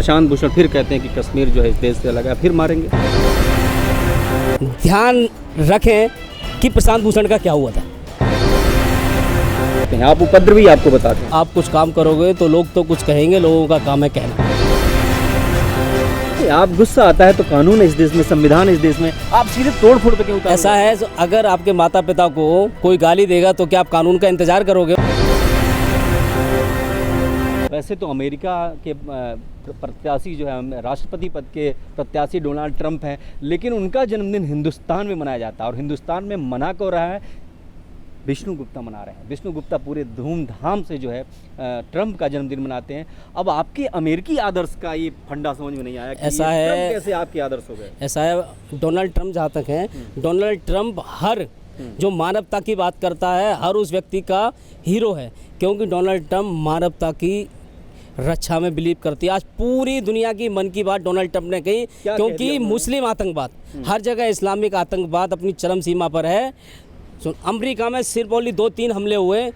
प्रशांत भूषण फिर कहते हैं कि कश्मीर जो है इस देश से अलग है, फिर मारेंगे। ध्यान रखें कि प्रशांत भूषण का क्या हुआ था। आप उपद्रवी आपको बताते हैं। आप कुछ काम करोगे तो लोग तो कुछ कहेंगे, लोगों का काम है कहना। आप गुस्सा आता है तो कानून है इस देश में, संविधान है इस देश में, आप सीधे तोड़ फोड़ पे क्यों उतार? ऐसा है, अगर आपके माता पिता को कोई गाली देगा तो क्या आप कानून का इंतजार करोगे? वैसे तो अमेरिका के प्रत्याशी जो है, राष्ट्रपति पद के प्रत्याशी डोनाल्ड ट्रंप हैं, लेकिन उनका जन्मदिन हिंदुस्तान में मनाया जाता है और हिंदुस्तान में मना क्यों रहा है? विष्णु गुप्ता मना रहे हैं। विष्णु गुप्ता पूरे धूमधाम से जो है ट्रंप का जन्मदिन मनाते हैं। अब आपके अमेरिकी आदर्श का ये फंडा समझ में नहीं आया कि ऐसा है, ट्रंप कैसे आपके आदर्श हो गए? ऐसा है, डोनाल्ड ट्रंप जहाँ तक है, डोनाल्ड ट्रंप हर जो मानवता की बात करता है, हर उस व्यक्ति का हीरो है, क्योंकि डोनाल्ड ट्रंप मानवता की रक्षा में बिलीव करती है। आज पूरी दुनिया की मन की बात डोनाल्ड ट्रंप ने कही, क्योंकि मुस्लिम आतंकवाद हर जगह, इस्लामिक आतंकवाद अपनी चरम सीमा पर है। अमेरिका में सिर्फ ओनली 2-3 हमले हुए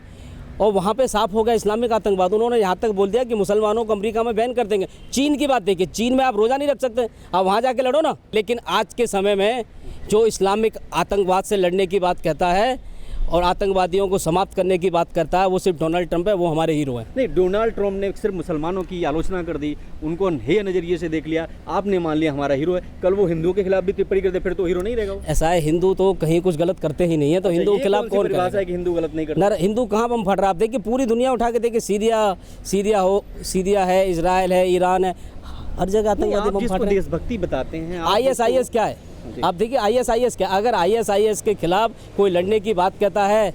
और वहाँ पे साफ हो गया इस्लामिक आतंकवाद। उन्होंने यहाँ तक बोल दिया कि मुसलमानों को अमेरिका में बैन कर देंगे। चीन की बात देखिए, चीन में आप रोज़ा नहीं रख सकते, आप वहाँ जाके लड़ो ना। लेकिन आज के समय में जो इस्लामिक आतंकवाद से लड़ने की बात कहता है और आतंकवादियों को समाप्त करने की बात करता है, वो सिर्फ डोनाल्ड ट्रंप है, वो हमारे हीरो हैं। नहीं, डोनाल्ड ट्रंप ने सिर्फ मुसलमानों की आलोचना कर दी, उनको हे नज़रिए से देख लिया, आपने मान लिया हमारा हीरो है। कल वो हिंदुओं के खिलाफ भी टिप्पणी कर दे, फिर तो हीरो नहीं रहेगा। ऐसा है, हिंदू तो कहीं कुछ गलत करते ही नहीं है, तो हिंदू के खिलाफ कौन परिभाषा है कि हिंदू गलत नहीं करता? हिंदू कहाँ बम फट रहा है? आप देखिए पूरी दुनिया उठा के देखिए, सीरिया है, इजराइल है, ईरान है, हर जगह आतंकवादी बम फट रहे हैं। देशभक्ति बताते हैं। ISIS क्या है? आप देखिए ISIS क्या, अगर ISIS के खिलाफ कोई लड़ने की बात कहता है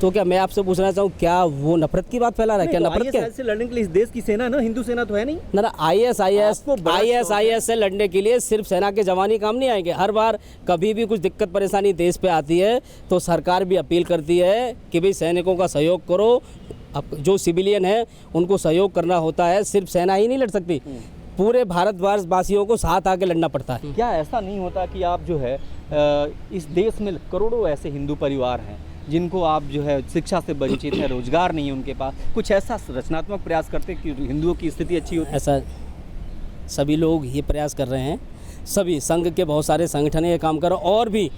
तो क्या मैं आपसे पूछना चाहूँ, क्या वो नफरत की बात फैला रहा है? क्या नफरत क्या से लड़ने के लिए इस देश की सेना ना, हिंदू सेना तो है नहीं ना। ISIS से लड़ने के लिए सिर्फ सेना के जवान ही काम नहीं आएंगे। हर बार कभी भी कुछ दिक्कत परेशानी देश पे आती है तो सरकार भी अपील करती है कि भाई सैनिकों का सहयोग करो। अब जो सिविलियन है उनको सहयोग करना होता है, सिर्फ सेना ही नहीं लड़ सकती, पूरे भारतवर्ष वासियों को साथ आके लड़ना पड़ता है। क्या ऐसा नहीं होता कि आप जो है इस देश में करोड़ों ऐसे हिंदू परिवार हैं जिनको आप जो है शिक्षा से वंचित है, रोजगार नहीं है उनके पास, कुछ ऐसा रचनात्मक प्रयास करते कि हिंदुओं की स्थिति अच्छी हो? ऐसा सभी लोग ये प्रयास कर रहे हैं, सभी संघ के बहुत सारे संगठन ये काम कर रहे हैं और भी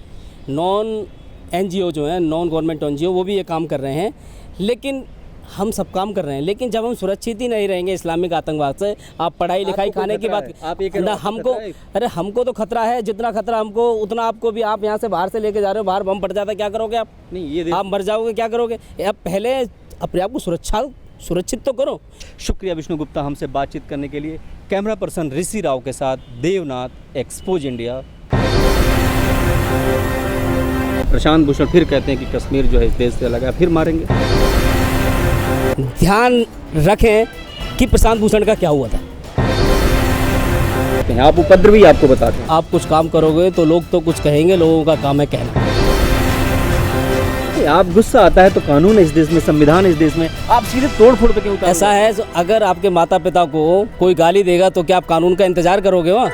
नॉन NGO जो हैं, नॉन गवर्नमेंट NGO, वो भी ये काम कर रहे हैं। लेकिन हम सब काम कर रहे हैं, लेकिन जब हम सुरक्षित ही नहीं रहेंगे इस्लामिक आतंकवाद से, आप पढ़ाई लिखाई खाने की बात ना, हमको अरे हमको तो खतरा है, जितना खतरा हमको उतना आपको भी। आप यहाँ से बाहर से लेके जा रहे हो, बाहर बम फट जाता है, क्या करोगे आप? नहीं, ये आप मर जाओगे, क्या करोगे? अब पहले अपने आप को सुरक्षित तो करो। शुक्रिया विष्णु गुप्ता हमसे बातचीत करने के लिए। कैमरा पर्सन ऋषि राव के साथ देवनाथ, एक्सपोज इंडिया। प्रशांत भूषण फिर कहते हैं कि कश्मीर जो है इस देश से अलग है, फिर मारेंगे। ध्यान रखें कि प्रशांत भूषण का क्या हुआ था। आप उपद्रवी आपको बताते हैं। आप कुछ काम करोगे तो लोग तो कुछ कहेंगे, लोगों का काम है कहना। आप गुस्सा आता है तो कानून है इस देश में, संविधान है इस देश में, आप सीधे तोड़ फोड़ पे क्यों उतार? ऐसा है, अगर आपके माता पिता को कोई गाली देगा तो क्या आप कानून का इंतजार करोगे वहाँ?